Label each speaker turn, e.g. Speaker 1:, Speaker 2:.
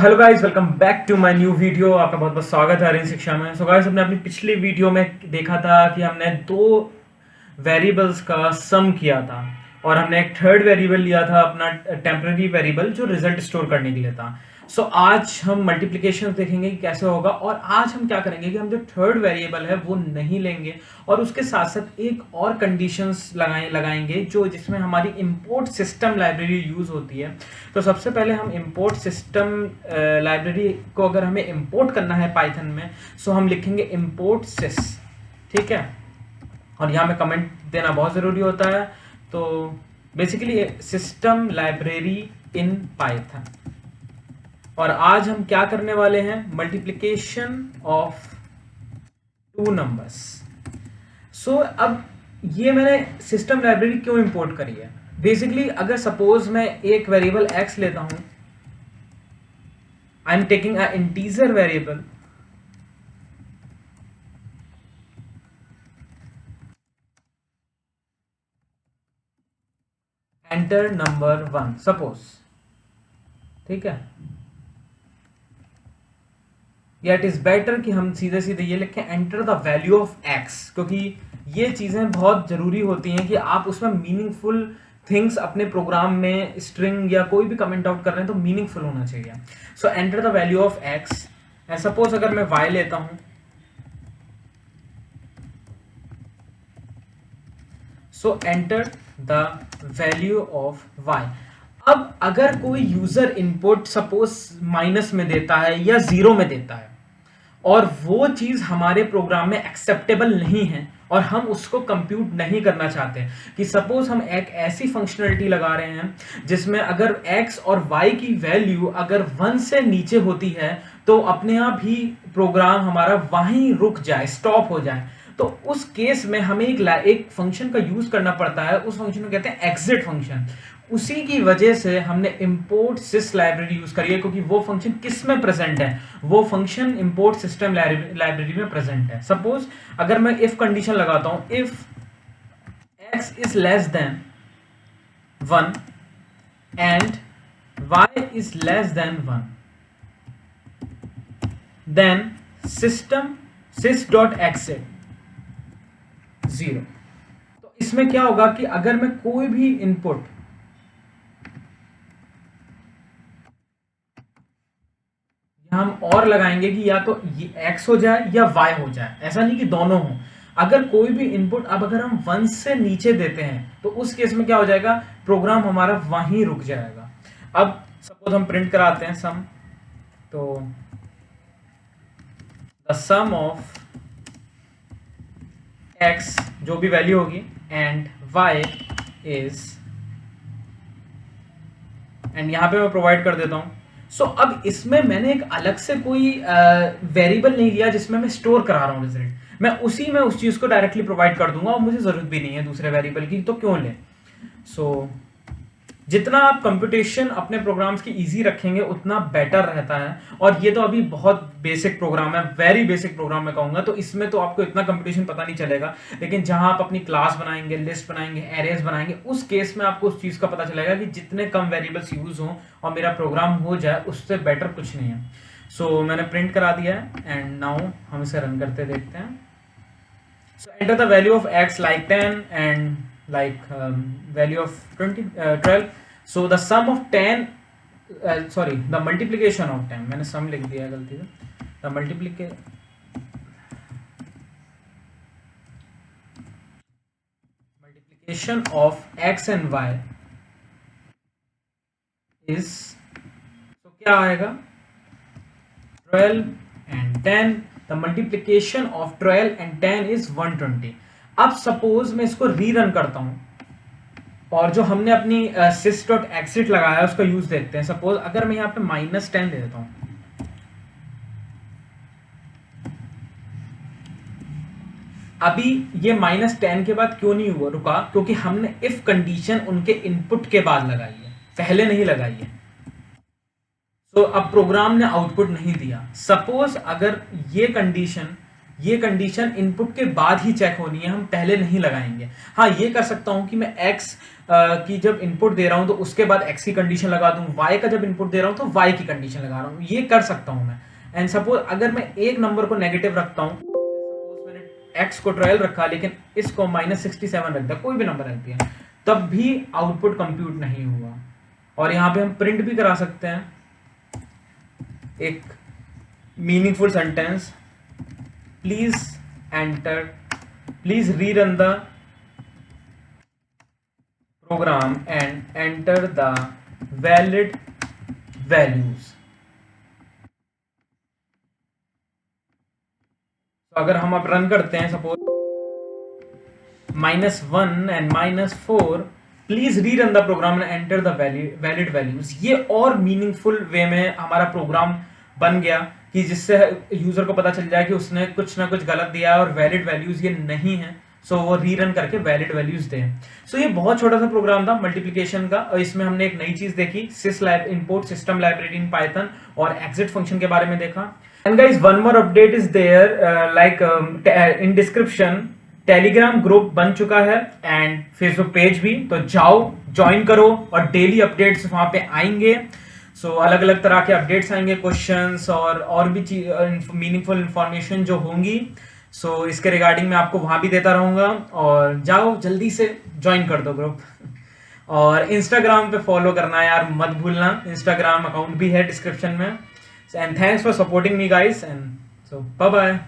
Speaker 1: Hello guys, welcome back to my new video. आपका बहुत बहुत स्वागत है अरिन शिक्षा में। सो गाइस, हमने अपनी पिछली वीडियो में देखा था कि हमने दो वेरिएबल्स का सम किया था और हमने एक थर्ड वेरिएबल लिया था अपना टेम्पररी वेरिएबल जो रिजल्ट स्टोर करने के लिए था। सो आज हम मल्टीप्लिकेशन देखेंगे कि कैसे होगा, और आज हम क्या करेंगे कि हम जो थर्ड वेरिएबल है वो नहीं लेंगे और उसके साथ साथ एक और कंडीशंस लगाएंगे जो जिसमें हमारी इंपोर्ट सिस्टम लाइब्रेरी यूज होती है। तो सबसे पहले हम इंपोर्ट सिस्टम लाइब्रेरी को अगर हमें इंपोर्ट करना है पाइथन में, सो हम लिखेंगे इंपोर्ट सिस। ठीक है, और यहाँ में कमेंट देना बहुत ज़रूरी होता है। तो basically system library in Python, और आज हम क्या करने वाले हैं, मल्टीप्लिकेशन ऑफ टू नंबर्स। सो अब ये मैंने सिस्टम लाइब्रेरी क्यों इंपोर्ट करी है, बेसिकली अगर सपोज मैं एक वेरिएबल x लेता हूं, I am taking a integer variable enter number 1 suppose. ठीक है, या इट इज बेटर कि हम सीधे सीधे ये लिखें enter the value of x, क्योंकि ये चीजें बहुत जरूरी होती हैं कि आप उसमें मीनिंगफुल थिंग्स अपने प्रोग्राम में स्ट्रिंग या कोई भी कमेंट आउट कर रहे हैं तो मीनिंगफुल होना चाहिए। सो enter the value of x, and suppose अगर मैं y लेता हूं, सो enter the value of y। अब अगर कोई यूजर इनपुट सपोज माइनस में देता है या जीरो में देता है और वो चीज हमारे प्रोग्राम में एक्सेप्टेबल नहीं है और हम उसको कंप्यूट नहीं करना चाहते, कि सपोज हम एक ऐसी फंक्शनलिटी लगा रहे हैं जिसमें अगर x और y की वैल्यू अगर 1 से नीचे होती है तो अपने आप ही प्रोग्राम हमारा वहीं रुक जाए, स्टॉप हो जाए, तो उस केस में हमें एक फंक्शन का यूज करना पड़ता है। उस फंक्शन को कहते हैं एग्जिट फंक्शन। उसी की वजह से हमने इंपोर्ट सिस लाइब्रेरी यूज करी है, क्योंकि वो फंक्शन किस में प्रेजेंट है, वो फंक्शन इंपोर्ट सिस्टम लाइब्रेरी में प्रेजेंट है। सपोज अगर मैं इफ कंडीशन लगाता हूं, if x is less than 1 and y is less than 1, then system sys dot exit 0। तो इसमें क्या होगा कि अगर मैं कोई भी इनपुट हम और लगाएंगे कि या तो ये x हो जाए या y हो जाए, ऐसा नहीं कि दोनों हो। अगर कोई भी इनपुट अब अगर हम 1 से नीचे देते हैं तो उस केस में क्या हो जाएगा, प्रोग्राम हमारा वहीं रुक जाएगा। अब सपोज हम प्रिंट कराते हैं सम, तो द सम ऑफ x जो भी वैल्यू होगी एंड y इज, एंड यहां पे मैं प्रोवाइड कर देता हूं। सो अब इसमें मैंने एक अलग से कोई वेरिएबल नहीं लिया जिसमें मैं स्टोर करा रहा हूँ रिजल्ट, मैं उसी में उस चीज को डायरेक्टली प्रोवाइड कर दूंगा और मुझे जरूरत भी नहीं है दूसरे वेरिएबल की, तो क्यों ले। सो जितना आप कंप्यूटेशन अपने प्रोग्राम्स की इजी रखेंगे उतना बेटर रहता है। और ये तो अभी बहुत बेसिक प्रोग्राम है, वेरी बेसिक प्रोग्राम मैं कहूंगा, तो इसमें तो आपको इतना कंप्यूटेशन पता नहीं चलेगा, लेकिन जहां आप अपनी क्लास बनाएंगे, लिस्ट बनाएंगे, एरेज बनाएंगे, उस केस में आपको उस चीज का पता चलेगा कि जितने कम वेरिएबल्स यूज हो और मेरा प्रोग्राम हो जाए उससे बेटर कुछ नहीं है। सो मैंने प्रिंट करा दिया है एंड नाउ हम इसे रन करते देखते हैं। सो enter the value of x like 10 and like value of 12। so the sum of 10 sorry the multiplication of 10, मैंने sum लिख दिया गलती से, the multiplication of x and y is, so क्या आएगा, 12 and 10, the multiplication of 12 and 10 is 120। अब suppose मैं इसको रीरन करता हूं और जो हमने अपनी sys डॉट exit लगाया है उसका यूज देखते हैं। सपोज अगर मैं यहां पे -10 दे देता हूं, अभी ये -10 के बाद क्यों नहीं हुआ रुका, क्योंकि हमने इफ कंडीशन उनके इनपुट के बाद लगाई है, पहले नहीं लगाई है। तो अब प्रोग्राम ने आउटपुट नहीं दिया। सपोज अगर ये कंडीशन ये कंडीशन इनपुट के बाद ही चेक होनी है, हम पहले नहीं लगाएंगे। हाँ, ये कर सकता हूँ कि मैं x की जब इनपुट दे रहा हूँ तो उसके बाद x की कंडीशन लगा दूँ, y का जब इनपुट दे रहा हूँ तो y की कंडीशन लगा रहा हूँ, ये कर सकता हूँ मैं। एंड सपोज अगर मैं एक नंबर को नेगेटिव रखता हूँ, सपोज मैंने x को ट्रायल रखा लेकिन इसको -67 रख दिया, कोई भी नंबर रख दिया, तब भी आउटपुट कंप्यूट नहीं हुआ। और यहाँ पे हम प्रिंट भी करा सकते हैं एक meaningful sentence, please rerun the program and enter the valid values. तो अगर हम अब रन करते हैं, suppose -1 and -4, please rerun the program and enter the valid values, ये और मीनिंगफुल वे में हमारा प्रोग्राम बन गया कि जिससे यूजर को पता चल जाए कि उसने कुछ ना कुछ गलत दिया है और वैलिड वैल्यूज ये नहीं है, सो वो रीरन करके वैलिड वैल्यूज दें। सो ये बहुत छोटा सा प्रोग्राम था मल्टीप्लिकेशन का, और इसमें हमने एक नई चीज देखी, import system library in Python, और एग्जिट फंक्शन के बारे में देखा। And guys, one more update is there, like in description Telegram group बन चुका है एंड फेसबुक पेज भी, तो जाओ ज्वाइन करो और डेली अपडेट्स वहां पे आएंगे। सो अलग अलग तरह के अपडेट्स आएंगे, क्वेश्चंस और भी मीनिंगफुल इंफॉर्मेशन जो होंगी, सो इसके रिगार्डिंग मैं आपको वहां भी देता रहूंगा, और जाओ जल्दी से ज्वाइन कर दो ग्रुप। और इंस्टाग्राम पे फॉलो करना यार मत भूलना, इंस्टाग्राम अकाउंट भी है डिस्क्रिप्शन में। And thanks for supporting me guys, and so bye bye.